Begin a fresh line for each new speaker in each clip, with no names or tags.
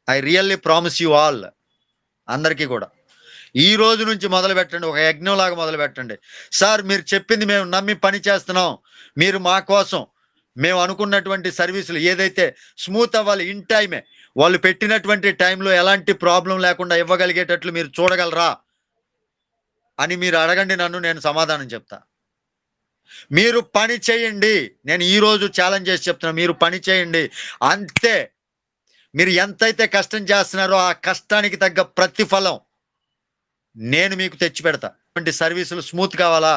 I really promise you all, అందరికీ కూడా ఈ రోజు నుంచి మొదలు పెట్టండి, ఒక యజ్ఞంలాగా మొదలు పెట్టండి. సార్ మీరు చెప్పింది మేము నమ్మి పని చేస్తున్నాం, మీరు మా కోసం మేము అనుకున్నటువంటి సర్వీసులు ఏదైతే స్మూత్ అవ్వాలి, ఇన్ టైమే వాళ్ళు పెట్టినటువంటి టైంలో ఎలాంటి ప్రాబ్లం లేకుండా ఇవ్వగలిగేటట్లు మీరు చూడగలరా అని మీరు అడగండి నన్ను, నేను సమాధానం చెప్తా. మీరు పని చేయండి, నేను ఈ రోజు ఛాలెంజ్ చేసి చెప్తున్నా, మీరు పని చేయండి అంతే. మీరు ఎంతైతే కష్టం చేస్తున్నారో ఆ కష్టానికి తగ్గ ప్రతిఫలం నేను మీకు తెచ్చి పెడతా. సర్వీసులు స్మూత్ కావాలా?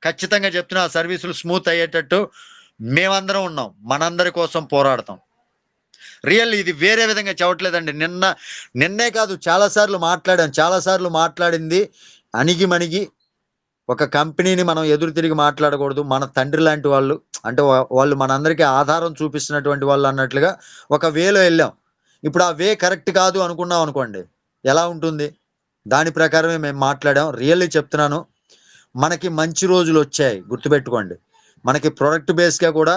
ఖచ్చితంగా చెప్తున్నా, ఆ సర్వీసులు స్మూత్ అయ్యేటట్టు మేమందరం ఉన్నాం, మనందరి కోసం పోరాడతాం. రియల్ ఇది వేరే విధంగా చెప్పట్లేదండి. నిన్నే కాదు చాలాసార్లు మాట్లాడింది అణిగి మణిగి. ఒక కంపెనీని మనం ఎదురు తిరిగి మాట్లాడకూడదు. మన తండ్రి లాంటి వాళ్ళు, అంటే వాళ్ళు మనందరికీ ఆధారం చూపిస్తున్నటువంటి వాళ్ళు అన్నట్లుగా ఒక వేలో వెళ్ళాం. ఇప్పుడు ఆ వే కరెక్ట్ కాదు అనుకున్నాం అనుకోండి, ఎలా ఉంటుంది? దాని ప్రకారమే మేము మాట్లాడాం. రియల్లీ చెప్తున్నాను, మనకి మంచి రోజులు వచ్చాయి, గుర్తుపెట్టుకోండి. మనకి ప్రొడక్ట్ బేస్గా కూడా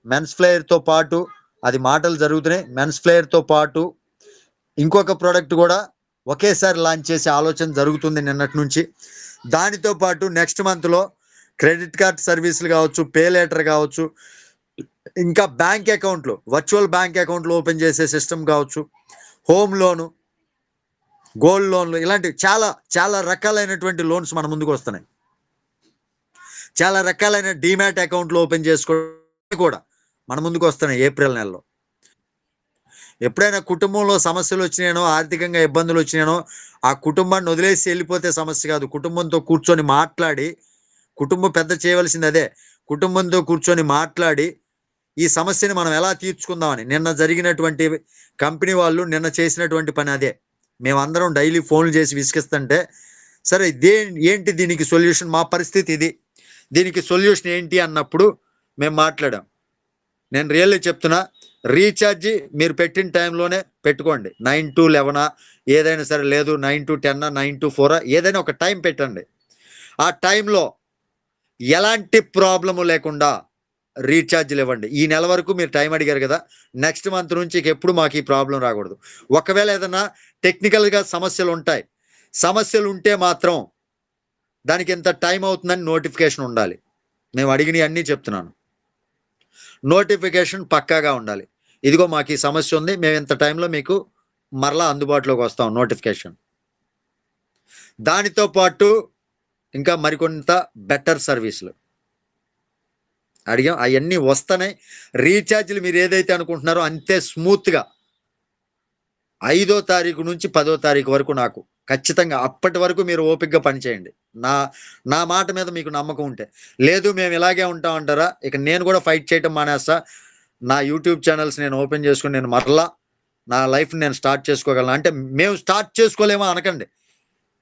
మెన్స్ ఫ్లేయర్తో పాటు అది మాటలు జరుగుతున్నాయి. మెన్స్ ఫ్లేయర్తో పాటు ఇంకొక ప్రోడక్ట్ కూడా ఒకేసారి లాంచ్ చేసే ఆలోచన జరుగుతుంది నిన్నటి నుంచి. దానితో పాటు నెక్స్ట్ మంత్లో క్రెడిట్ కార్డ్ సర్వీసులు కావచ్చు, పే లెటర్ కావచ్చు, ఇంకా బ్యాంక్ అకౌంట్లు, వర్చువల్ బ్యాంక్ అకౌంట్లు ఓపెన్ చేసే సిస్టమ్ కావచ్చు, హోమ్ లోను, గోల్డ్ లోన్లు, ఇలాంటివి చాలా చాలా రకాలైనటువంటి లోన్స్ మన ముందుకు వస్తున్నాయి. చాలా రకాలైన డీమ్యాట్ అకౌంట్లు ఓపెన్ చేసుకోవడం కూడా మన ముందుకు వస్తున్నాయి ఏప్రిల్ నెలలో. ఎప్పుడైనా కుటుంబంలో సమస్యలు వచ్చినాయనో, ఆర్థికంగా ఇబ్బందులు వచ్చినాయనో, ఆ కుటుంబాన్ని వదిలేసి వెళ్ళిపోతే సమస్య కాదు. కుటుంబంతో కూర్చొని మాట్లాడి, కుటుంబం పెద్ద చేయవలసింది అదే, కుటుంబంతో కూర్చొని మాట్లాడి ఈ సమస్యని మనం ఎలా తీర్చుకుందామని. నిన్న జరిగినటువంటి కంపెనీ వాళ్ళు నిన్న చేసినటువంటి పని అదే. మేమందరం డైలీ ఫోన్లు చేసి విసిగిస్తుంటే, సరే ఏంటి దీనికి సొల్యూషన్, మా పరిస్థితి ఇది, దీనికి సొల్యూషన్ ఏంటి అన్నప్పుడు మేము మాట్లాడాం. నేను రియల్లీ చెప్తున్నా, రీఛార్జ్ మీరు పెట్టిన టైంలోనే పెట్టుకోండి. 9 to 11 ఏదైనా సరే, లేదు 9 to 10, 9 to 4, ఏదైనా ఒక టైం పెట్టండి. ఆ టైంలో ఎలాంటి ప్రాబ్లము లేకుండా రీఛార్జ్లు ఇవ్వండి. ఈ నెల వరకు మీరు టైం అడిగారు కదా, నెక్స్ట్ మంత్ నుంచి ఎప్పుడు మాకు ఈ ప్రాబ్లం రాకూడదు. ఒకవేళ ఏదైనా టెక్నికల్గా సమస్యలు ఉంటాయి, సమస్యలు ఉంటే మాత్రం దానికి ఎంత టైం అవుతుందని నోటిఫికేషన్ ఉండాలి. మేము అడిగినవి అన్నీ చెప్తున్నాను. నోటిఫికేషన్ పక్కాగా ఉండాలి. ఇదిగో మాకు ఈ సమస్య ఉంది, మేము ఇంత టైంలో మీకు మరలా అందుబాటులోకి వస్తాం, నోటిఫికేషన్. దానితో పాటు ఇంకా మరికొంత బెటర్ సర్వీసులు అడిగాం, అవన్నీ వస్తున్నాయి. రీఛార్జ్లు మీరు ఏదైతే అనుకుంటున్నారో అంతే స్మూత్గా 5వ తారీఖు నుంచి 10వ తారీఖు వరకు నాకు ఖచ్చితంగా, అప్పటి వరకు మీరు ఓపికగా పనిచేయండి. నా మాట మీద మీకు నమ్మకం ఉంటే. లేదు మేము ఇలాగే ఉంటామంటారా, ఇక నేను కూడా ఫైట్ చేయటం మానేస్తా. నా యూట్యూబ్ ఛానల్స్ నేను ఓపెన్ చేసుకుని నేను మరలా నా లైఫ్ని నేను స్టార్ట్ చేసుకోగలను అంటే, మేము స్టార్ట్ చేసుకోలేమో అనకండి.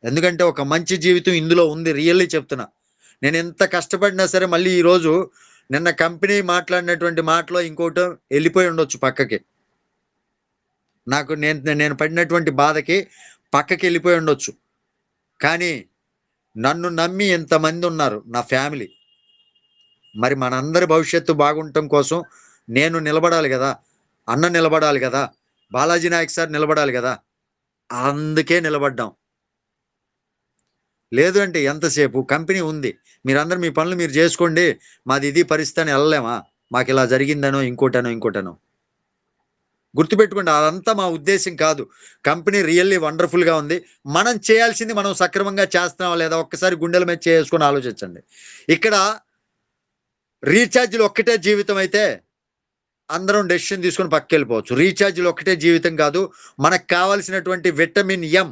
ఎందుకంటే ఒక మంచి జీవితం ఇందులో ఉంది. రియల్లీ చెప్తున్నా, నేను ఎంత కష్టపడినా సరే మళ్ళీ ఈరోజు నిన్న కంపెనీ మాట్లాడినటువంటి మాటలో ఇంకోటి వెళ్ళిపోయి ఉండొచ్చు పక్కకి. నాకు నేను పడినటువంటి బాధకి పక్కకి వెళ్ళిపోయి ఉండొచ్చు. కానీ నన్ను నమ్మి ఎంతమంది ఉన్నారు, నా ఫ్యామిలీ. మరి మనందరి భవిష్యత్తు బాగుండటం కోసం నేను నిలబడాలి కదా, అన్న నిలబడాలి కదా, బాలాజీ నాయక్ సార్ నిలబడాలి కదా, అందుకే నిలబడ్డాం. లేదు అంటే ఎంతసేపు కంపెనీ ఉంది, మీరందరూ మీ పనులు మీరు చేసుకోండి, మాది ఇది పరిస్థితి అని వెళ్ళలేమా? మాకు ఇలా జరిగిందనో ఇంకోటనో. గుర్తుపెట్టుకోండి, అదంతా మా ఉద్దేశం కాదు. కంపెనీ రియల్లీ వండర్ఫుల్గా ఉంది. మనం చేయాల్సింది మనం సక్రమంగా చేస్తున్నావా లేదా ఒక్కసారి గుండెల మీద చేసుకొని ఆలోచించండి. ఇక్కడ రీఛార్జ్లు ఒక్కటే జీవితం అయితే అందరం డెసిషన్ తీసుకొని పక్కకెళ్ళిపోవచ్చు. రీఛార్జ్లు ఒక్కటే జీవితం కాదు, మనకు కావాల్సినటువంటి విటమిన్ ఎం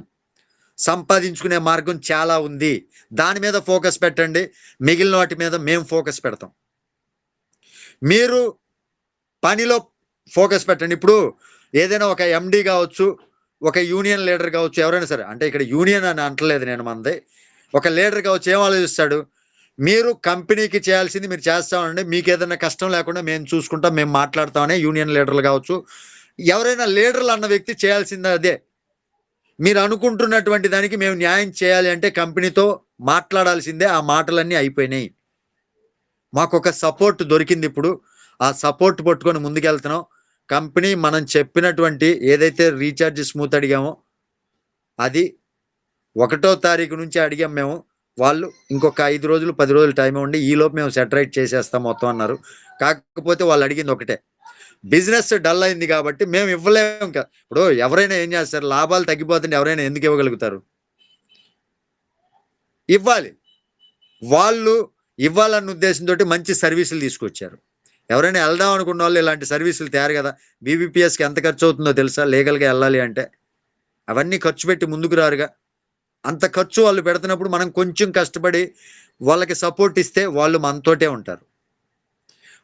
సంపాదించుకునే మార్గం చాలా ఉంది. దాని మీద ఫోకస్ పెట్టండి, మిగిలిన వాటి మీద మేము ఫోకస్ పెడతాం. మీరు పనిలో ఫోకస్ పెట్టండి. ఇప్పుడు ఏదైనా ఒక ఎండి కావచ్చు, ఒక యూనియన్ లీడర్ కావచ్చు, ఎవరైనా సరే, అంటే ఇక్కడ యూనియన్ అని అంటలేదు నేను, మనది ఒక లీడర్ కావచ్చు, ఏం ఆలోచిస్తాడు, మీరు కంపెనీకి చేయాల్సింది మీరు చేస్తామండి, మీకు ఏదైనా కష్టం లేకుండా మేము చూసుకుంటాం, మేము మాట్లాడతామని యూనియన్ లీడర్లు కావచ్చు, ఎవరైనా లీడర్లు అన్న వ్యక్తి చేయాల్సింది అదే. మీరు అనుకుంటున్నటువంటి దానికి మేము న్యాయం చేయాలి అంటే కంపెనీతో మాట్లాడాల్సిందే. ఆ మాటలన్నీ అయిపోయినాయి. మాకు ఒక సపోర్ట్ దొరికింది. ఇప్పుడు ఆ సపోర్ట్ పట్టుకొని ముందుకెళ్తున్నాం. కంపెనీ మనం చెప్పినటువంటి ఏదైతే రీఛార్జ్ స్మూత్ అడిగామో అది 1వ తారీఖు నుంచి అడిగాం మేము. వాళ్ళు ఇంకొక 5 రోజులు, 10 రోజులు టైం ఇవ్వండి. ఈలోపు మేము సెటరైట్ చేసేస్తాం మొత్తం అన్నారు. కాకపోతే వాళ్ళు అడిగింది ఒకటే. బిజినెస్ డల్ అయింది కాబట్టి మేము ఇవ్వలేము ఇంకా. ఇప్పుడు ఎవరైనా ఏం చేస్తారు? లాభాలు తగ్గిపోతుంటే ఎవరైనా ఎందుకు ఇవ్వగలుగుతారు? ఇవ్వాలి. వాళ్ళు ఇవ్వాలన్న ఉద్దేశంతోటి మంచి సర్వీసులు తీసుకొచ్చారు. ఎవరైనా వెళ్దాం అనుకున్న వాళ్ళు ఇలాంటి సర్వీసులు తేరు కదా! బీబీపీఎస్‌కి ఎంత ఖర్చు అవుతుందో తెలుసా? లీగల్‌గా వెళ్ళాలి అంటే. అవన్నీ ఖర్చు పెట్టి ముందుకు రారుగా. అంత ఖర్చు వాళ్ళు పెడుతున్నప్పుడు మనం కొంచెం కష్టపడి వాళ్ళకి సపోర్ట్ ఇస్తే వాళ్ళు మనతోటే ఉంటారు.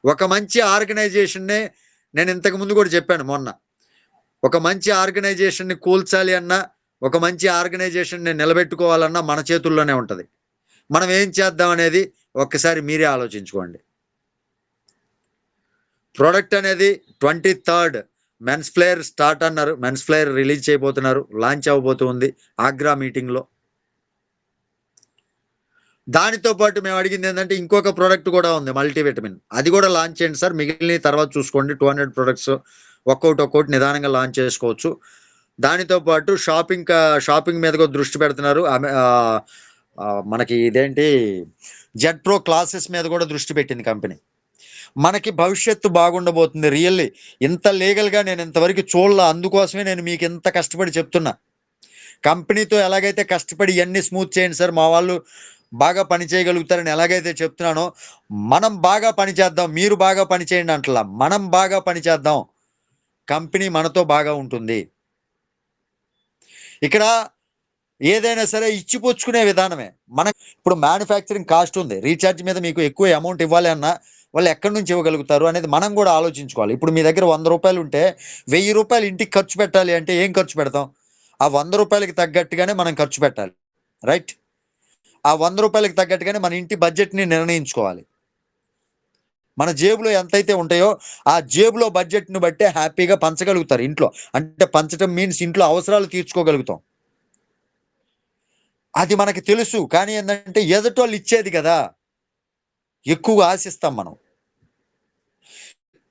ఒక మంచి ఆర్గనైజేషన్‌నే నేను ఇంతకు ముందు కూడా చెప్పాను మొన్న. ఒక మంచి ఆర్గనైజేషన్‌ని కూల్చాలి అన్నా, ఒక మంచి ఆర్గనైజేషన్‌ని నిలబెట్టుకోవాలన్నా మన చేతుల్లోనే ఉంటది. మనం ఏం చేద్దాం అనేది ఒక్కసారి మీరే ఆలోచించుకోండి. ప్రొడక్ట్ అనేది 23 మెన్స్ ఫ్లేయర్ స్టార్ట్ అన్నారు. మెన్స్ ఫ్లేయర్ రిలీజ్ చేయబోతున్నారు. లాంచ్ అవ్వబోతూ ఉంది ఆగ్రా మీటింగ్‌లో. దానితో పాటు మేము అడిగింది ఏందంటే ఇంకొక ప్రొడక్ట్ కూడా ఉంది మల్టీవిటమిన్. అది కూడా లాంచ్ చేయండి సార్. మిగిలినవి తర్వాత చూసుకోండి. 200 ప్రొడక్ట్స్ ఒక్కోటి నిదానంగా లాంచ్ చేసుకోవచ్చు. దానితో పాటు షాపింగ్ మీద కూడా దృష్టి పెడుతున్నారు. మనకి ఇదేంటి జెడ్ ప్రో క్లాసెస్ మీద కూడా దృష్టి పెట్టింది కంపెనీ. మనకి భవిష్యత్తు బాగుండబోతుంది. రియల్లీ ఇంత లీగల్‌గా నేను ఇంతవరకు చూడలా. అందుకోసమే నేను మీకు ఇంత కష్టపడి చెప్తున్నా. కంపెనీతో ఎలాగైతే కష్టపడి ఇయన్నీ స్మూత్ చేయండి సార్. మా వాళ్ళు బాగా పని చేయగలుగుతారని ఎలాగైతే చెప్తున్నానో, మనం బాగా పని చేద్దాం. మీరు బాగా పని చేయండి అంటలా. మనం బాగా పని చేద్దాం. కంపెనీ మనతో బాగా ఉంటుంది. ఇక్కడ ఏదైనా సరే ఇచ్చిపుచ్చుకునే విధానమే. ఇప్పుడు మ్యానుఫ్యాక్చరింగ్ కాస్ట్ ఉంది. రీచార్జ్ మీద మీకు ఎక్కువ అమౌంట్ ఇవ్వాలి అన్నా, వాళ్ళు ఎక్కడి నుంచి ఇవ్వగలుగుతారు అనేది మనం కూడా ఆలోచించుకోవాలి. ఇప్పుడు మీ దగ్గర రూ. 100 ఉంటే, రూ. 1000 ఇంటికి ఖర్చు పెట్టాలి అంటే ఏం ఖర్చు పెడతాం? ఆ రూ. 100కి తగ్గట్టుగానే మనం ఖర్చు పెట్టాలి. రైట్? ఆ రూ. 100కి తగ్గట్టుగానే మన ఇంటి బడ్జెట్‌ని నిర్ణయించుకోవాలి. మన జేబులో ఎంతైతే ఉంటాయో, ఆ జేబులో బడ్జెట్‌ని బట్టే హ్యాపీగా పంచగలుగుతారు ఇంట్లో. అంటే పంచటం మీన్స్ ఇంట్లో అవసరాలు తీర్చుకోగలుగుతాం. అది మనకి తెలుసు. కానీ ఏందంటే ఎదుటోళ్ళు ఇచ్చేది కదా! ఎక్కువగా ఆశిస్తాం మనం.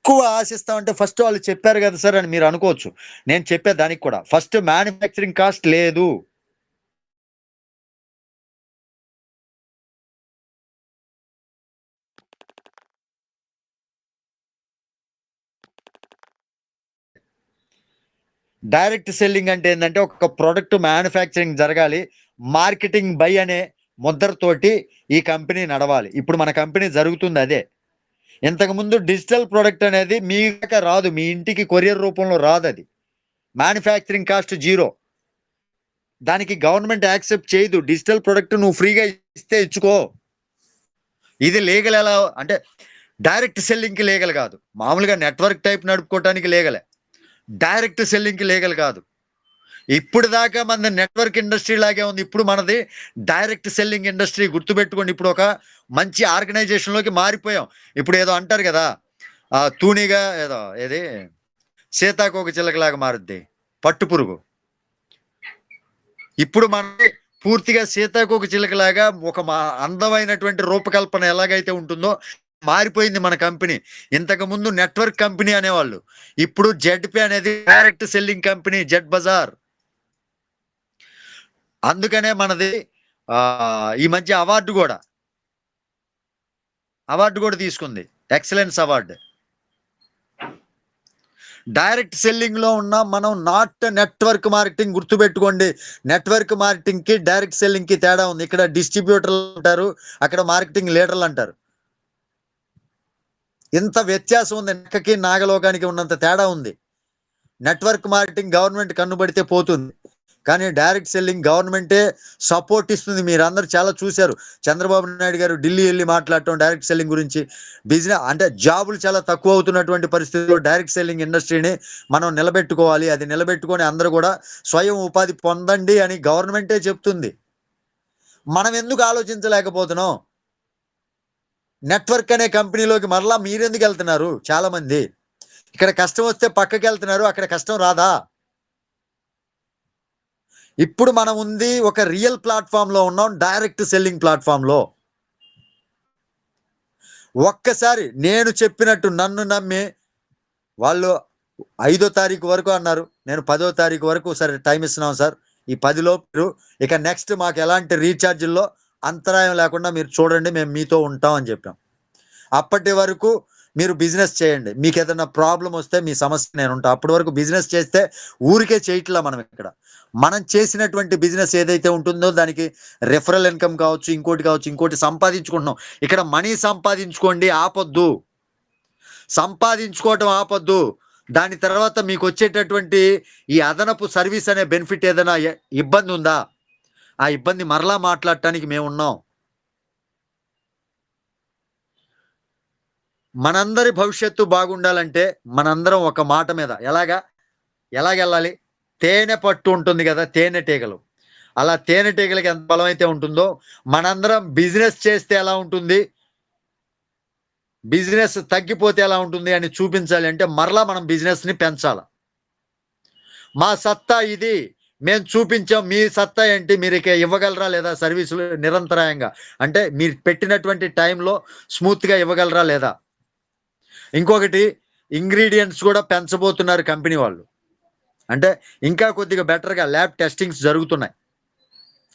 ఎక్కువ ఆశిస్తామంటే ఫస్ట్ వాళ్ళు చెప్పారు కదా సార్ అని మీరు అనుకోవచ్చు. నేను చెప్పే దానికి కూడా. ఫస్ట్ మ్యానుఫ్యాక్చరింగ్ కాస్ట్ లేదు. డైరెక్ట్ సెల్లింగ్ అంటే ఏందంటే ఒక ప్రొడక్ట్ మ్యానుఫ్యాక్చరింగ్ జరగాలి. మార్కెటింగ్ బై అనే ముద్రతోటి ఈ కంపెనీ నడవాలి. ఇప్పుడు మన కంపెనీ జరుగుతుంది అదే. ఇంతకుముందు డిజిటల్ ప్రొడక్ట్ అనేది మీ దాకా రాదు. మీ ఇంటికి కొరియర్ రూపంలో రాదది. Manufacturing cost 0. దానికి గవర్నమెంట్ యాక్సెప్ట్ చేయదు. డిజిటల్ ప్రొడక్ట్ నువ్వు ఫ్రీగా ఇస్తే ఇచ్చుకో. ఇది లీగల్ ఎలా అంటే డైరెక్ట్ సెల్లింగ్‌కి లీగల్ కాదు. మామూలుగా నెట్వర్క్ టైప్ నడుపుకోవటానికి లీగలే. డైరెక్ట్ సెల్లింగ్‌కి లీగల్ కాదు. ఇప్పుడు దాకా మనది నెట్వర్క్ ఇండస్ట్రీ లాగే ఉంది. ఇప్పుడు మనది డైరెక్ట్ సెల్లింగ్ ఇండస్ట్రీ గుర్తుపెట్టుకోండి. ఇప్పుడు ఒక మంచి ఆర్గనైజేషన్‌లోకి మారిపోయాం. ఇప్పుడు ఏదో అంటారు కదా! తూనీగా ఏదో ఏది సీతాకోకచిలకలాగా మారుద్ది. పట్టుపురుగు. ఇప్పుడు మనది పూర్తిగా సీతాకోకచిలుకలాగా ఒక అందమైనటువంటి రూపకల్పన ఎలాగైతే ఉంటుందో మారిపోయింది మన కంపెనీ. ఇంతకుముందు నెట్వర్క్ కంపెనీ అనేవాళ్ళు. ఇప్పుడు జెడ్‌పీ అనేది direct selling company Z Bazaar. అందుకనే మనది ఈ మధ్య అవార్డ్ గూడా తీసుకుంది. Excellence award. డైరెక్ట్ సెల్లింగ్‌లో ఉన్న మనం నాట్ నెట్వర్క్ మార్కెటింగ్ గుర్తుపెట్టుకోండి. నెట్వర్క్ మార్కెటింగ్‌కి, డైరెక్ట్ సెల్లింగ్‌కి తేడా ఉంది. ఇక్కడ డిస్ట్రిబ్యూటర్లు అంటారు. అక్కడ మార్కెటింగ్ లీడర్లు అంటారు. ఇంత వ్యత్యాసం ఉంది. నక్కకి, నాగలోకానికి ఉన్నంత తేడా ఉంది. నెట్వర్క్ మార్కెటింగ్ గవర్నమెంట్ కన్నుబడితే పోతుంది. కానీ డైరెక్ట్ సెల్లింగ్ గవర్నమెంటే సపోర్ట్ ఇస్తుంది. మీరందరూ చాలా చూసారు. చంద్రబాబు నాయుడు గారు ఢిల్లీ ఎళ్లి మాట్లాడటం డైరెక్ట్ సెల్లింగ్ గురించి. అంటే జాబులు చాలా తక్కువ అవుతున్నటువంటి పరిస్థితుల్లో డైరెక్ట్ సెల్లింగ్ ఇండస్ట్రీని మనం నిలబెట్టుకోవాలి. అది నిలబెట్టుకొని అందరూ కూడా స్వయం ఉపాధి పొందండి అని గవర్నమెంటే చెప్తుంది. మనం ఎందుకు ఆలోచించలేకపోతున్నాం? నెట్వర్క్ అనే కంపెనీలోకి మరలా మీరెందుకెళ్తున్నారు చాలామంది? ఇక్కడ కష్టం వస్తే పక్కకెళ్తున్నారు. అక్కడ కష్టం రాదా? ఇప్పుడు మనం ఉంది ఒక రియల్ ప్లాట్‌ఫార్మ్‌లో ఉన్నాం. డైరెక్ట్ సెల్లింగ్ ప్లాట్‌ఫార్మ్‌లో. ఒక్కసారి నేను చెప్పినట్టు నన్ను నమ్మి వాళ్ళు 5వ తారీఖు వరకు అన్నారు. నేను 10వ తారీఖు వరకు సరే టైం ఇస్తున్నాం సార్. ఈ 10 లోపు ఇక నెక్స్ట్ మాకు ఎలాంటి రీచార్జ్‌ల్లో అంతరాయం లేకుండా మీరు చూడండి. మేము మీతో ఉంటాం అని చెప్పాం. అప్పటి వరకు మీరు బిజినెస్ చేయండి. మీకేదైనా ప్రాబ్లమ్ వస్తే మీ సమస్య నేనుంటా. అప్పటి వరకు బిజినెస్ చేస్తే ఊరికే చేయట్లా మనం ఇక్కడ. మనం చేసినటువంటి బిజినెస్ ఏదైతే ఉంటుందో దానికి రిఫరల్ ఇన్‌కమ్ కావచ్చు, ఇంకోటి కావచ్చు, ఇంకోటి సంపాదించుకుంటున్నాం. ఇక్కడ మనీ సంపాదించుకోండి ఆపొద్దు. సంపాదించుకోవటం ఆపొద్దు. దాని తర్వాత మీకొచ్చేటటువంటి ఈ అదనపు సర్వీస్ అనే బెనిఫిట్ ఏదైనా ఇబ్బందుందా? ఆ ఇబ్బంది మరలా మాట్లాడటానికి మేమున్నాం. మనందరి భవిష్యత్తు బాగుండాలంటే మనందరం ఒక మాట మీద ఎలాగెళ్ళాలి? తేనె పట్టు ఉంటుంది గదా! తేనెటీగలు. అలా తేనెటీగలకి ఎంత బలమైతే ఉంటుందో మనందరం బిజినెస్ చేస్తే ఎలా ఉంటుంది? బిజినెస్ తగ్గిపోతే ఎలా ఉంటుంది అని చూపించాలి అంటే మరలా మనం బిజినెస్‌ని పెంచాల. మా సత్తా ఇది. మేము చూపించాం. మీ సత్తా ఏంటి? మీరిక ఇవ్వగలరా లేదా సర్వీసులు నిరంతరాయంగా? అంటే మీరు పెట్టినటువంటి టైంలో స్మూత్‌గా ఇవ్వగలరా లేదా? ఇంకొకటి ఇంగ్రీడియెంట్స్ కూడా పెంచబోతున్నారు కంపెనీ వాళ్ళు. అంటే ఇంకా కొద్దిగా బెటర్‌గా ల్యాబ్ టెస్టింగ్స్ జరుగుతున్నాయి.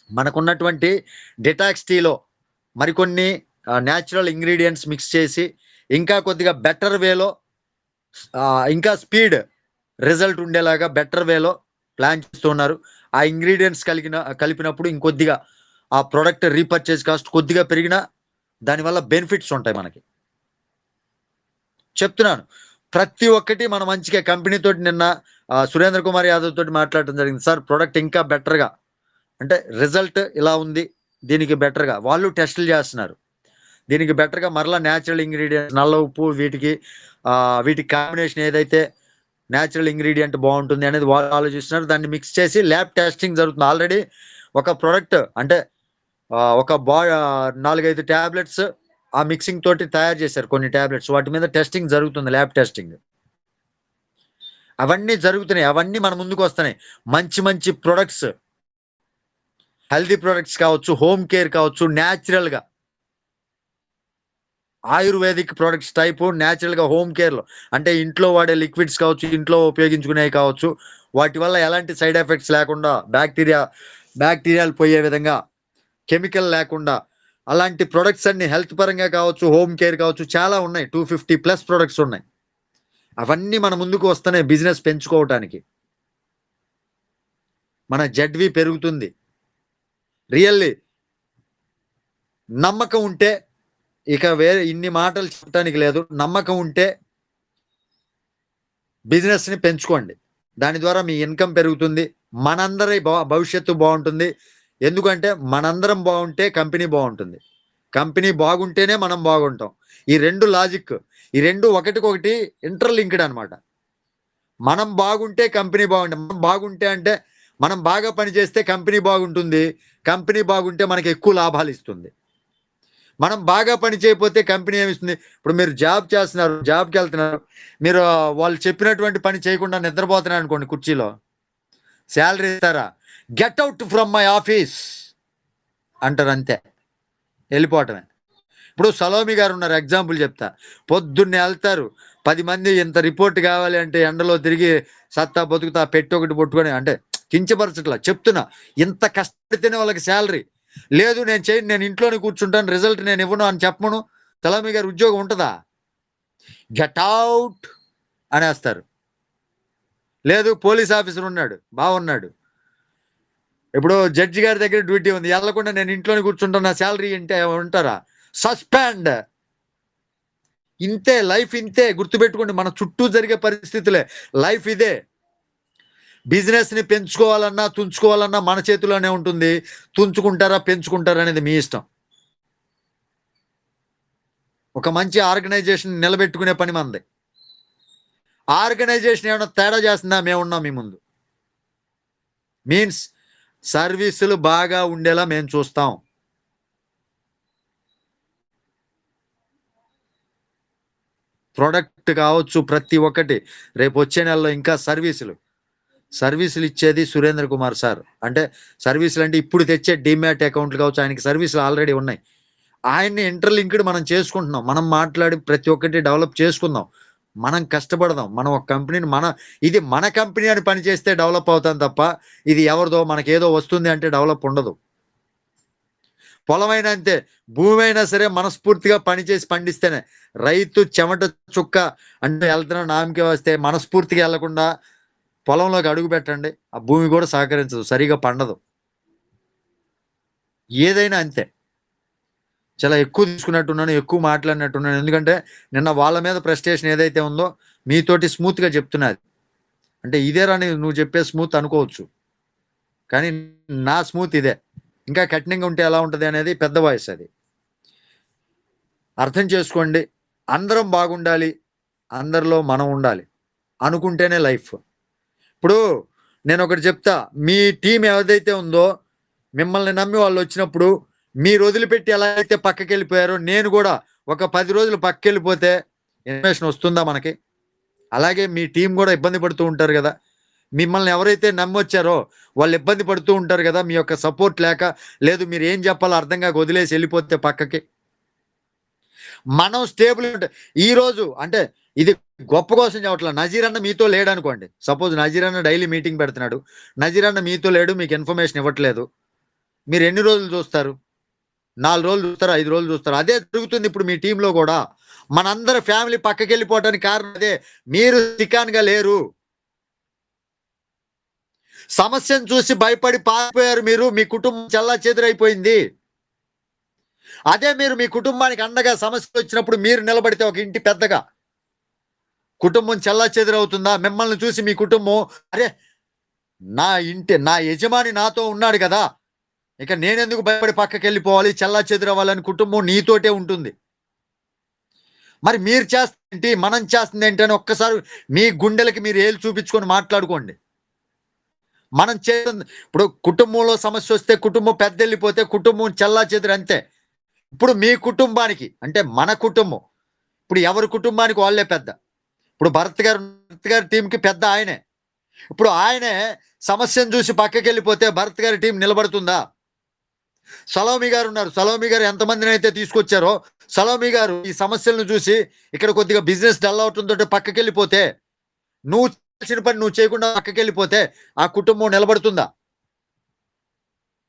మనకున్నటువంటి డిటాక్స్ టీలో మరికొన్ని న్యాచురల్ ఇంగ్రీడియెంట్స్ మిక్స్ చేసి ఇంకా కొద్దిగా బెటర్ వేలో ఇంకా స్పీడ్ రిజల్ట్ ఉండేలాగా బెటర్ వేలో ప్లాన్ చేస్తున్నారు. ఆ ఇంగ్రీడియెంట్స్ కలిపినప్పుడు ఇంకొద్దిగా ఆ ప్రొడక్ట్ రీపర్చేజ్ కాస్ట్ కొద్దిగా పెరిగినా దానివల్ల బెనిఫిట్స్ ఉంటాయి మనకి. చెప్తున్నాను. ప్రతి ఒక్కటి మన మంచిగా కంపెనీతోటి నిన్న సురేంద్ర కుమార్ యాదవ్ తోటి మాట్లాడటం జరిగింది. సార్ ప్రొడక్ట్ ఇంకా బెటర్‌గా అంటే రిజల్ట్ ఇలా ఉంది. దీనికి బెటర్‌గా వాళ్ళు టెస్టులు చేస్తున్నారు. దీనికి బెటర్‌గా మరలా న్యాచురల్ ఇంగ్రీడియెంట్స్ నల్ల ఉప్పు వీటికి కాంబినేషన్ ఏదైతే న్యాచురల్ ఇంగ్రీడియెంట్ బావుంటుంది అనేది వాళ్ళు ఆలోచిస్తున్నారు. దాన్ని మిక్స్ చేసి ల్యాబ్ టెస్టింగ్ జరుగుతుంది. ఆల్రెడీ ఒక ప్రొడక్ట్ అంటే ఒక 4, 5 టాబ్లెట్స్ ఆ మిక్సింగ్ తోటి తయారు చేశారు కొన్ని టాబ్లెట్స్. వాటి మీద టెస్టింగ్ జరుగుతుంది. Lab testing. అవన్నీ జరుగుతున్నాయి. అవన్నీ మన ముందుకొస్తున్నాయి. మంచి మంచి ప్రొడక్ట్స్, హెల్తీ ప్రొడక్ట్స్ కావచ్చు, హోమ్ కేర్ కావచ్చు, న్యాచురల్‌గా ఆయుర్వేదిక్ ప్రొడక్ట్స్ టైపు న్యాచురల్‌గా హోమ్ కేర్‌లో అంటే ఇంట్లో వాడే లిక్విడ్స్ కావచ్చు, ఇంట్లో ఉపయోగించుకునేవి కావచ్చు. వాటి వల్ల ఎలాంటి సైడ్ ఎఫెక్ట్స్ లేకుండా బ్యాక్టీరియాలు పోయే విధంగా కెమికల్ లేకుండా అలాంటి ప్రొడక్ట్స్ అన్ని హెల్త్ పరంగా కావచ్చు, హోమ్ కేర్ కావచ్చు చాలా ఉన్నాయి. 250+ ప్రొడక్ట్స్ ఉన్నాయి. అవన్నీ మన ముందుకు వస్తున్నాయి బిజినెస్ పెంచుకోవటానికి. మన జెడ్‌వి పెరుగుతుంది. రియల్లీ నమ్మకం ఉంటే ఇక వేరే ఇన్ని మాటలు చెప్పటానికి లేదు. నమ్మకం ఉంటే బిజినెస్‌ని పెంచుకోండి. దాని ద్వారా మీ ఇన్‌కమ్ పెరుగుతుంది. మనందరి భవిష్యత్తు బావుంటుంది. ఎందుకంటే మనందరం బావుంటే కంపెనీ బావుంటుంది. కంపెనీ బాగుంటేనే మనం బాగుంటాం. ఈ 2 లాజిక్. ఈ 2 ఒకటికొకటి ఇంటర్‌లింక్డ్ అన్నమాట. మనం బాగుంటే కంపెనీ బాగుంటుంది. మనం బాగుంటే అంటే మనం బాగా పని చేస్తే కంపెనీ బాగుంటుంది. కంపెనీ బాగుంటే మనకి ఎక్కువ లాభాలిస్తుంది. మనం బాగా పని చేయకపోతే కంపెనీ ఏమిస్తుంది? ఇప్పుడు మీరు జాబ్ చేస్తున్నారు. జాబ్‌కెళ్తున్నారు. మీరు వాళ్ళు చెప్పినటువంటి పని చేయకుండా నిద్రపోతున్నారనుకోండి కుర్చీలో. సాలరీ ఇస్తారా? Get out from my office అంటారంతే. ఎళ్ళిపోవటమే. ఇప్పుడు సలోమి గారున్నారు ఎగ్జాంపుల్ చెప్తా. పొద్దున్నే ఎళ్తారు. 10 మంది ఇంత రిపోర్ట్ కావాలి అంటే ఎండలో తిరిగి సత్తా బతుకుతా పెట్టొకటి పట్టుకొని అంటే కించపరచట్లా. చెప్తున్నా. ఇంత కష్టపడితేనే వాళ్ళకి సాలరీ. లేదు నేను చేయను. నేను ఇంట్లోనే కూర్చుంటాను. రిజల్ట్ నేను ఇవ్వను అని చెప్పమను. సలోమి గారి ఉద్యోగం ఉంటదా? గెట్ ఔట్ అనేస్తారు. లేదు పోలీస్ ఆఫీసర్ ఉన్నాడు. బాగున్నాడు. ఇప్పుడు జడ్జి గారి దగ్గర డ్యూటీ ఉంది. ఎళ్ళకుండా నేను ఇంట్లోనే కూర్చుంటాను. నా సాలరీ ఇంటే ఉంటారా? సస్పెండ్. ఇంతే లైఫ్ ఇంతే. గుర్తుపెట్టుకోండి. మన చుట్టూ జరిగే పరిస్థితులే. లైఫ్ ఇదే. బిజినెస్‌ని పెంచుకోవాలన్నా, తుంచుకోవాలన్నా మన చేతిలోనే ఉంటుంది. తుంచుకుంటారా, పెంచుకుంటారా అనేది మీ ఇష్టం. ఒక మంచి ఆర్గనైజేషన్ నిలబెట్టుకునే పని మనది. ఆర్గనైజేషన్ ఏమైనా తేడా చేస్తుందా? మేమున్నాం మీ ముందు. మీన్స్ సర్వీసులు బాగా ఉండేలా మేము చూస్తాం. ప్రొడక్ట్ కావచ్చు ప్రతి ఒక్కటి. రేపొచ్చే నెలలో ఇంకా సర్వీసులు ఇచ్చేది సురేంద్ర కుమార్ సార్. అంటే సర్వీసులు అంటే ఇప్పుడు తెచ్చే డీమ్యాట్ అకౌంట్లు కావచ్చు. ఆయనకి సర్వీసులు ఆల్రెడీ ఉన్నాయి. ఆయన్ని ఇంటర్‌లింక్డ్ మనం చేసుకుంటున్నాం. మనం మాట్లాడి ప్రతి ఒక్కటి డెవలప్ చేసుకుందాం. మనం కష్టపడదాం. మనం ఒక కంపెనీని ఇది మన కంపెనీ అని పని చేస్తే డెవలప్ అవుతాం తప్ప, ఇది ఎవరిదో మనకేదో వస్తుంది అంటే డెవలప్ ఉండదు. పొలమైనా అంతే. భూమైనా సరే మనస్ఫూర్తిగా పనిచేసి పండిస్తేనే. రైతు చెమట చుక్క అంటే ఎళ్తున్న నామకే వస్తే మనస్ఫూర్తిగా ఎళ్ళకుండా పొలంలోకి అడుగు పెట్టండి. ఆ భూమి కూడా సహకరించదు. సరిగ్గా పండదు. ఏదైనా అంతే. చాలా ఎక్కువ తీసుకున్నట్టున్నాను. ఎక్కువ మాట్లాడినట్టున్నాను. ఎందుకంటే నిన్న వాళ్ళ మీద ఫ్రస్ట్రేషన్ ఏదైతే ఉందో మీతోటి స్మూత్‌గా చెప్తున్నా అది. అంటే ఇదేరా నువ్వు చెప్పే స్మూత్ అనుకోవచ్చు. కానీ నా స్మూత్ ఇదే. ఇంకా కఠినంగా ఉంటే ఎలా ఉంటది అనేది పెద్ద వాయిస్ అది. అర్థం చేసుకోండి. అందరం బాగుండాలి. అందరిలో మనం ఉండాలి. అనుకుంటేనే లైఫ్. ఇప్పుడు నేనొకటి చెప్తా. మీ టీమ్ ఏదైతే ఉందో మిమ్మల్ని నమ్మి వాళ్ళొచ్చినప్పుడు మీరు వదిలిపెట్టి ఎలా అయితే పక్కకెళ్ళిపోయారో నేను గూడా ఒక 10 రోజులు పక్కకెళ్ళిపోతే ఇన్ఫర్మేషన్ వస్తుందా మనకి? అలాగే మీ టీమ్ గూడా ఇబ్బంది పడుతూ ఉంటారు గదా! మిమ్మల్ని ఎవరైతే నమ్మొచ్చారో వాళ్ళు ఇబ్బంది పడుతూ ఉంటారు గదా! మీ యొక్క సపోర్ట్ లేక, లేదు మీరేం జెప్పాలో అర్థం గాక వదిలేసి ఎళ్ళిపోతే పక్కకి. మనం స్టేబుల్ ఉంటే ఈరోజు అంటే ఇది గొప్ప కోసం చెప్పట్లా. నజీర్ అన్న మీతో లేడనుకోండి. సపోజ్ నజీర్ అన్న డైలీ మీటింగ్ పెడుతున్నాడు. నజీర్ అన్న మీతో లేడు. మీకు ఇన్ఫర్మేషన్ ఇవ్వట్లేదు. మీరు ఎన్ని రోజులు చూస్తారు? 4 రోజులు చూస్తారు, 5 రోజులు చూస్తారు. అదే జరుగుతుంది ఇప్పుడు మీ టీమ్‌లో గూడా. మనందరి ఫ్యామిలీ పక్కకెళ్ళిపోవటానికి కారణం అదే. మీరు సికాన్‌గా లేరు. సమస్యను చూసి భయపడి పారిపోయారు మీరు. మీ కుటుంబం చెల్లాచెదురైపోయింది. అదే మీరు మీ కుటుంబానికి అండగా సమస్యలొచ్చినప్పుడు మీరు నిలబడితే ఒక ఇంటి పెద్దగా, కుటుంబం చెల్లాచెదురవుతుందా? మిమ్మల్ని చూసి మీ కుటుంబం అరే! నా యజమాని నాతో ఉన్నాడు గదా! ఇక నేనెందుకు భయపడి పక్కకెళ్ళిపోవాలి, చెల్లాచెదురవ్వాలని కుటుంబం నీతోటే ఉంటుంది. మరి మీరు చేస్తుందేంటి? మనం చేస్తుందేంటి? అని ఒక్కసారి మీ గుండెలకి మీరు ఏలు చూపించుకొని మాట్లాడుకోండి. మనం చేస్తుంది ఇప్పుడు కుటుంబంలో సమస్యొస్తే కుటుంబం పెద్దెళ్ళిపోతే కుటుంబం చెల్లాచెదురు అంతే. ఇప్పుడు మీ కుటుంబానికి అంటే మన కుటుంబం. ఇప్పుడు ఎవరి కుటుంబానికి వాళ్ళే పెద్ద. ఇప్పుడు భరత్ గారి టీమ్‌కి పెద్ద ఆయనే. ఇప్పుడు ఆయనే సమస్యను చూసి పక్కకెళ్ళిపోతే భరత్ గారి టీమ్ నిలబడుతుందా? సలోమి గారున్నారు. సలోమి గారు ఎంతమందినైతే తీసుకొచ్చారో, సలోమి గారు ఈ సమస్యలను చూసి ఇక్కడ కొద్దిగా బిజినెస్ డల్ అవటంతోటి పక్కకెళ్ళిపోతే, నువ్వు చేయాల్సిన పని నువ్వు చేయకుండా పక్కకెళ్ళిపోతే, ఆ కుటుంబం నిలబడుతుందా?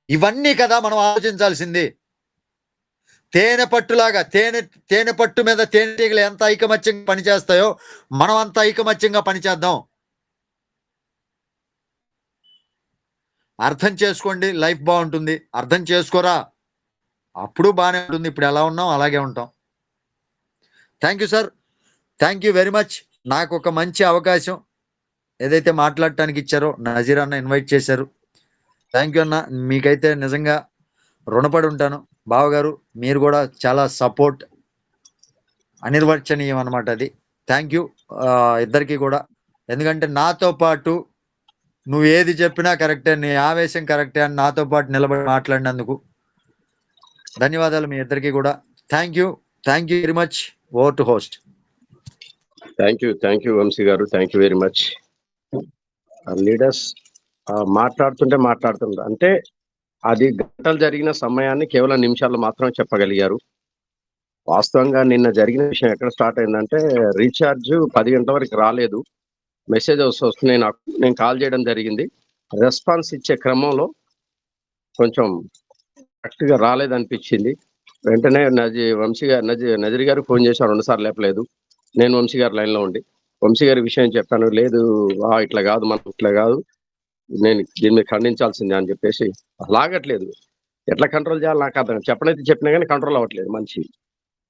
ఇవన్నీ కదా మనం ఆలోచించాల్సింది. తేనె పట్టులాగా తేనె పట్టు మీద తేనెటీగలు ఎంత ఐకమత్యంగా పనిచేస్తాయో, మనం అంత ఐకమత్యంగా పనిచేద్దాం. అర్థం చేసుకోండి లైఫ్ బావుంటుంది. అర్థం చేసుకోరా అప్పుడు బానే ఉంటుంది. ఇప్పుడు ఎలా ఉన్నాం అలాగే ఉంటాం. Thank you sir. Thank you very much. నాకొక మంచి అవకాశం ఏదైతే మాట్లాడటానికి ఇచ్చారో నజీర్ అన్న ఇన్వైట్ చేశారు. థాంక్ యూ అన్న. మీకైతే నిజంగా రుణపడి ఉంటాను. బావగారు మీరు గూడా చాలా సపోర్ట్ అనిర్వచనీయం అన్నమాట అది. థాంక్ యూ ఇద్దరికీ గూడా. ఎందుకంటే నాతో పాటు నువ్వేది చెప్పినా కరెక్టే. నీ ఆవేశం కరెక్టే అని నాతో పాటు నిలబడి మాట్లాడినందుకు ధన్యవాదాలు మీ ఇద్దరికీ గూడా. Thank you. Thank you very much. Over to host.
Thank you Vamsi garu. Thank you very much. Leaders మాట్లాడుతుంటే అంటే అది గంటలు జరిగిన సమయాన్ని కేవలం నిమిషాల్లో మాత్రమే చెప్పగలిగారు. వాస్తవంగా నిన్న జరిగిన విషయం ఎక్కడ స్టార్ట్ అయిందంటే రీచార్జ్ 10 గంటల వరకు రాలేదు. మెసేజెస్ వస్తున్నాయి నాకు. నేను కాల్ చేయడం జరిగింది. రెస్పాన్స్ ఇచ్చే క్రమంలో కొంచెం కరెక్ట్‌గా రాలేదనిపించింది. వెంటనే నజీర్ గారికి ఫోన్ చేశాను. 2 సార్లు లేపలేదు. నేను వంశీ గారి లైన్‌లో ఉండి, వంశీ గారి విషయం చెప్పాను. లేదు ఇట్లా కాదు, మనం ఇట్లా కాదు, నేను దీన్ని మీద ఖండించాల్సిందే అని చెప్పేసి లాగట్లేదు. ఎట్లా కంట్రోల్ చేయాలో నాకు అర్థం చెప్పనైతే చెప్పినా కానీ కంట్రోల్ అవ్వట్లేదు మనిషి.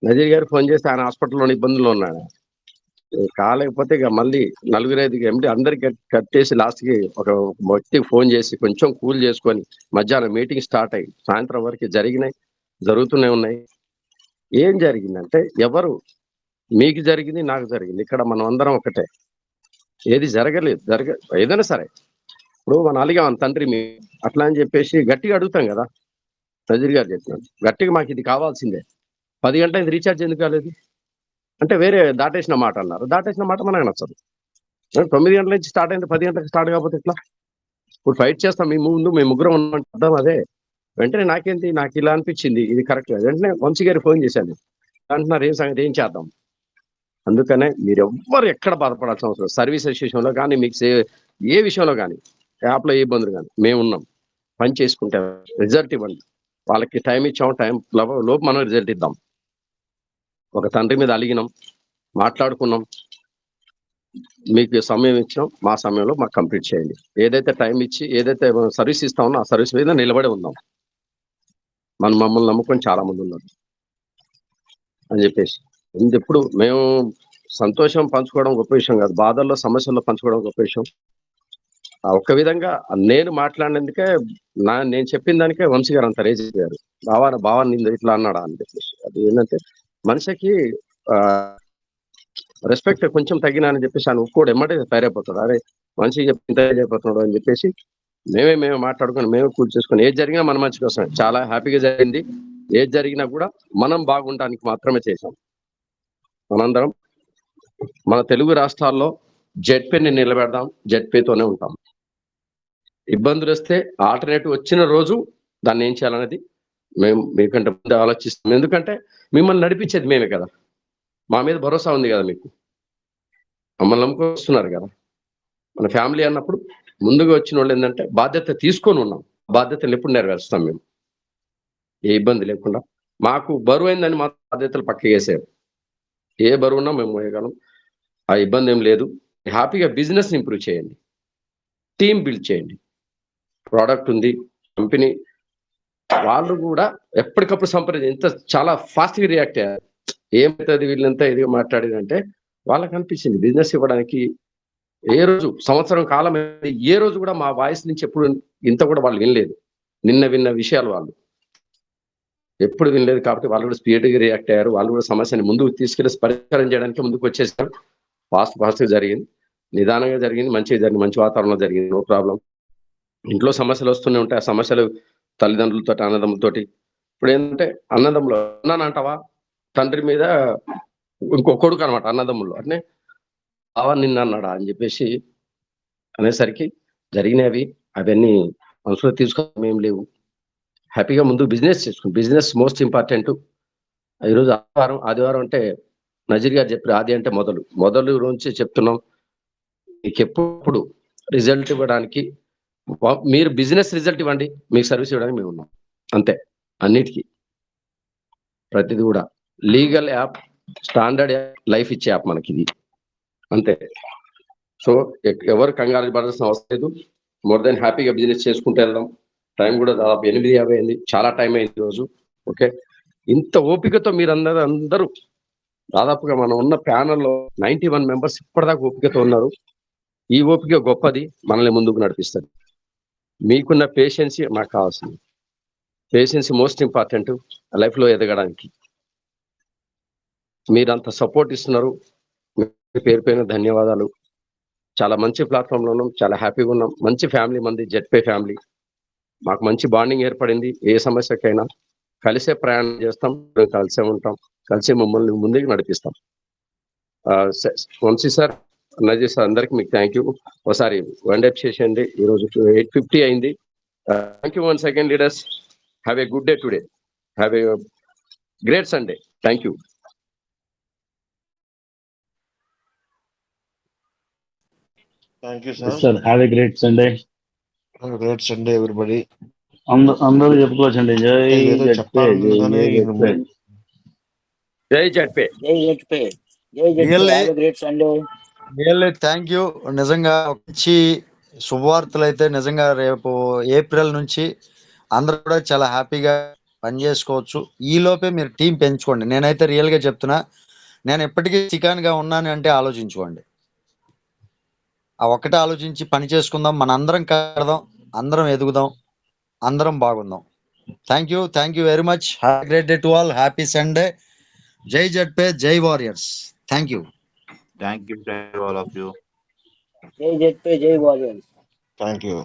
నజీర్ గారికి ఫోన్ చేస్తే ఆయన హాస్పిటల్‌లోని ఇబ్బందుల్లో ఉన్నాడు. కాలేకపోతే ఇక మళ్ళీ నలుగురైదుగురు ఎండి అందరికి కట్ చేసి లాస్ట్‌కి ఒక వ్యక్తికి ఫోన్ చేసి కొంచెం కూల్ చేసుకొని మధ్యాహ్నం మీటింగ్ స్టార్ట్ అయ్యి సాయంత్రం వరకు జరుగుతూనే ఉన్నాయి. ఏం జరిగిందంటే మీకు జరిగింది, నాకు జరిగింది. ఇక్కడ మనం అందరం ఒకటే. ఏది జరగలేదు. ఏదైనా సరే. ఇప్పుడు మనం అలిగాం తండ్రి అట్లా అని చెప్పేసి గట్టిగా అడుగుతాం కదా! నజీర్ గారు చెప్పినట్టు. గట్టిగా మాకు ఇది కావాల్సిందే. 10 గంటలైంది రీచార్జ్ ఎందుకు కాలేదు? అంటే వేరే దాటేసిన మాట అన్నారు. దాటేసిన మాట మనకు నచ్చదు. 9 గంటల నుంచి స్టార్ట్ అయింది 10 గంటలకు స్టార్ట్ కాకపోతే ఎట్లా? ఇప్పుడు ఫైట్ చేస్తాం మీ ముందు మేము ముగ్గురం ఉన్నామంటే అర్థం అదే. వెంటనే నాకు ఇలా అనిపించింది ఇది కరెక్ట్. వెంటనే వంశీ గారికి ఫోన్ చేశాను. అంటున్నారు ఏం సంగతి ఏం చేద్దాం? అందుకనే మీరు ఎవ్వరు ఎక్కడ బాధపడాల్సిన అవసరం లేదు. సర్వీసెస్ విషయంలో కానీ మీకు ఏ విషయంలో కానీ యాప్లో ఏ ఇబ్బందులు కానీ మేము ఉన్నాం. పని చేసుకుంటే రిజల్ట్ ఇవ్వండి. వాళ్ళకి టైం ఇచ్చాం, టైం లోపు మనం రిజల్ట్ ఇద్దాం. ఒక తండ్రి మీద అలిగినాం, మాట్లాడుకున్నాం, మీకు సమయం ఇచ్చాం, మా సమయంలో మాకు కంప్లీట్ చేయండి. ఏదైతే టైం ఇచ్చి ఏదైతే సర్వీస్ ఇస్తా ఉన్నా ఆ సర్వీస్ మీద నిలబడి ఉందాం. మమ్మల్ని నమ్ముకొని చాలా మంది ఉన్నారు అని చెప్పేసి ఎప్పుడు మేము సంతోషం పంచుకోవడం గొప్ప విషయం కాదు, బాధల్లో సమస్యల్లో పంచుకోవడం గొప్ప విషయం. ఒక్క విధంగా నేను మాట్లాడినందుకే నేను చెప్పిన దానికే వంశీ గారు అంత రేజ్ గారు, బావా నింద ఇట్లా అన్నాడా అని చెప్పేసి. అది ఏంటంటే మనిషికి రెస్పెక్ట్ కొంచెం తగ్గినా అని చెప్పేసి ఆయన ఒక్కోడు ఎమ్మటే తయారైపోతాడు. అరే మనిషికి ఇంత అయిపోతున్నాడు అని చెప్పేసి మేమే మాట్లాడుకొని మేమే కూల్ చేసుకొని ఏది జరిగినా మన మంచి కోసం చాలా హ్యాపీగా జరిగింది. ఏది జరిగినా కూడా మనం బాగుండడానికి మాత్రమే చేశాం. మనందరం మన తెలుగు రాష్ట్రాల్లో జెడ్పీని నిలబెడదాం, జెడ్పీతోనే ఉంటాం. ఇబ్బందులు వస్తే ఆల్టర్నేటివ్ వచ్చిన రోజు దాన్ని ఏం చేయాలనేది మేము మీకంటే ముందు ఆలోచిస్తాం. ఎందుకంటే మిమ్మల్ని నడిపించేది మేమే కదా, మా మీద భరోసా ఉంది కదా, మీకు మమ్మల్ని నమ్ముకొస్తున్నారు కదా. మన ఫ్యామిలీ అన్నప్పుడు ముందుగా వచ్చిన వాళ్ళు ఏంటంటే బాధ్యత తీసుకొని ఉన్నాం, బాధ్యతలు ఎప్పుడు నెరవేరుస్తాం మేము ఏ ఇబ్బంది లేకుండా. మాకు బరువు అయిందని మా బాధ్యతలు పక్కకి వేసారు. ఏ బరువు ఉన్నా మేము మోయగలం, ఆ ఇబ్బంది ఏం లేదు. హ్యాపీగా బిజినెస్ ఇంప్రూవ్ చేయండి, టీమ్ బిల్డ్ చేయండి. ప్రోడక్ట్ ఉంది, కంపెనీ వాళ్ళు కూడా ఎప్పటికప్పుడు ఎంత చాలా ఫాస్ట్గా రియాక్ట్ అయ్యారు. ఏమవుతుంది వీళ్ళంతా ఇదిగా మాట్లాడేదంటే వాళ్ళకి అనిపించింది బిజినెస్ ఇవ్వడానికి ఏ రోజు సంవత్సరం కాలం ఏ రోజు కూడా మా వాయిస్ నుంచి ఎప్పుడు ఇంత కూడా వాళ్ళు వినలేదు. విన్న విషయాలు వాళ్ళు ఎప్పుడు వినలేదు. కాబట్టి వాళ్ళు కూడా స్పీడ్గా రియాక్ట్ అయ్యారు. వాళ్ళు కూడా సమస్యని ముందుకు తీసుకెళ్లి పరిష్కారం చేయడానికి ముందుకు వచ్చేసారు. ఫాస్ట్గా జరిగింది, నిదానంగా జరిగింది, మంచిగా జరిగింది, మంచి వాతావరణంలో జరిగింది, నో ప్రాబ్లం. ఇంట్లో సమస్యలు వస్తూనే ఉంటాయి. ఆ సమస్యలు తల్లిదండ్రులతో అన్నదమ్ములతోటి. ఇప్పుడు ఏంటంటే అన్నదమ్ములు అన్నానంటావా తండ్రి మీద ఇంకో కొడుకు అనమాట అన్నదమ్ములు అట్నే బావా నిన్న అన్నాడా అని చెప్పేసి అనేసరికి జరిగినవి అవన్నీ మనసులో తీసుకోవడం ఏం లేవు. హ్యాపీగా ముందు బిజినెస్ చేసుకుని, బిజినెస్ మోస్ట్ ఇంపార్టెంట్. ఈరోజు ఆదివారం అంటే నజీర్ గారు చెప్పారు, ఆది అంటే మొదలు నుంచి చెప్తున్నాం. మీకు ఎప్పుడు రిజల్ట్ ఇవ్వడానికి మీరు బిజినెస్ రిజల్ట్ ఇవ్వండి, మీకు సర్వీస్ ఇవ్వడానికి మేము ఉన్నాం అంతే. అన్నిటికీ ప్రతిది కూడా legal app, standard app, life ఇచ్చే యాప్ మనకి ఇది అంతే. సో ఎవరు కంగారు పడాల్సిన అవసరం లేదు. మోర్ దెన్ హ్యాపీగా బిజినెస్ చేసుకుంటూ వెళ్దాం. టైం కూడా దాదాపు 8:50 అయింది, చాలా టైం అయింది రోజు. ఓకే, ఇంత ఓపికతో మీరు అందరూ దాదాపుగా మనం ఉన్న ప్యానల్లో 91 మెంబర్స్ ఇప్పటిదాకా ఓపికతో ఉన్నారు. ఈ ఓపిక గొప్పది, మనల్ని ముందుకు నడిపిస్తుంది. మీకున్న పేషెన్సీ మాకు కావాల్సింది. పేషెన్సీ మోస్ట్ ఇంపార్టెంట్ లైఫ్లో ఎదగడానికి. మీరంత సపోర్ట్ ఇస్తున్నారు, పేరు పైన ధన్యవాదాలు. చాలా మంచి ప్లాట్ఫామ్లో ఉన్నాం, చాలా హ్యాపీగా ఉన్నాం. మంచి ఫ్యామిలీ మంది, జెడ్పే ఫ్యామిలీ. మాకు మంచి బాండింగ్ ఏర్పడింది. ఏ సమస్యకైనా కలిసే ప్రయాణం చేస్తాం, కలిసే ఉంటాం, కలిసి మమ్మల్ని ముందుకు నడిపిస్తాం. వంశీ సార్, నజీర్ సార్, అందరికి మీకు థ్యాంక్ యూ. ఒకసారి వైండప్ చేసేయండి. ఈరోజు 8:50 అయింది. Thank you once again leaders. Have a good day today. Have a great Sunday. Thank you.
Thank you, sir.
Yes, sir. Have a great Sunday.
Have a great Sunday, everybody.
అందరూ చెప్పుకోవచ్చండి. జై
ఏదో
ZP,
చెప్పాలని కానీ
జై ZP,
జై ZP, జై ZP.
Really?
Have a great Sunday.
Really thank you. నిజంగా మంచి శుభవార్తలు అయితే నిజంగా రేపు ఏప్రిల్ నుంచి అందరూ కూడా చాలా హ్యాపీగా పనిచేసుకోవచ్చు. ఈ లోపే మీరు టీం పెంచుకోండి. నేనైతే రియల్గా చెప్తున్నా, నేను ఎప్పటికీ చికాన్గా ఉన్నాను అంటే ఆలోచించుకోండి. ఆ ఒక్కటే ఆలోచించి పని చేసుకుందాం, మన అందరం కడదాం, అందరం ఎదుగుదాం, అందరం బాగుందాం. Thank you very much. Have great day to all. Happy Sunday. జై జడ్పే, జై warriors. Thank you.
Thank you to all of you.
జై జడ్పే, జై వారియర్స్.
thank you.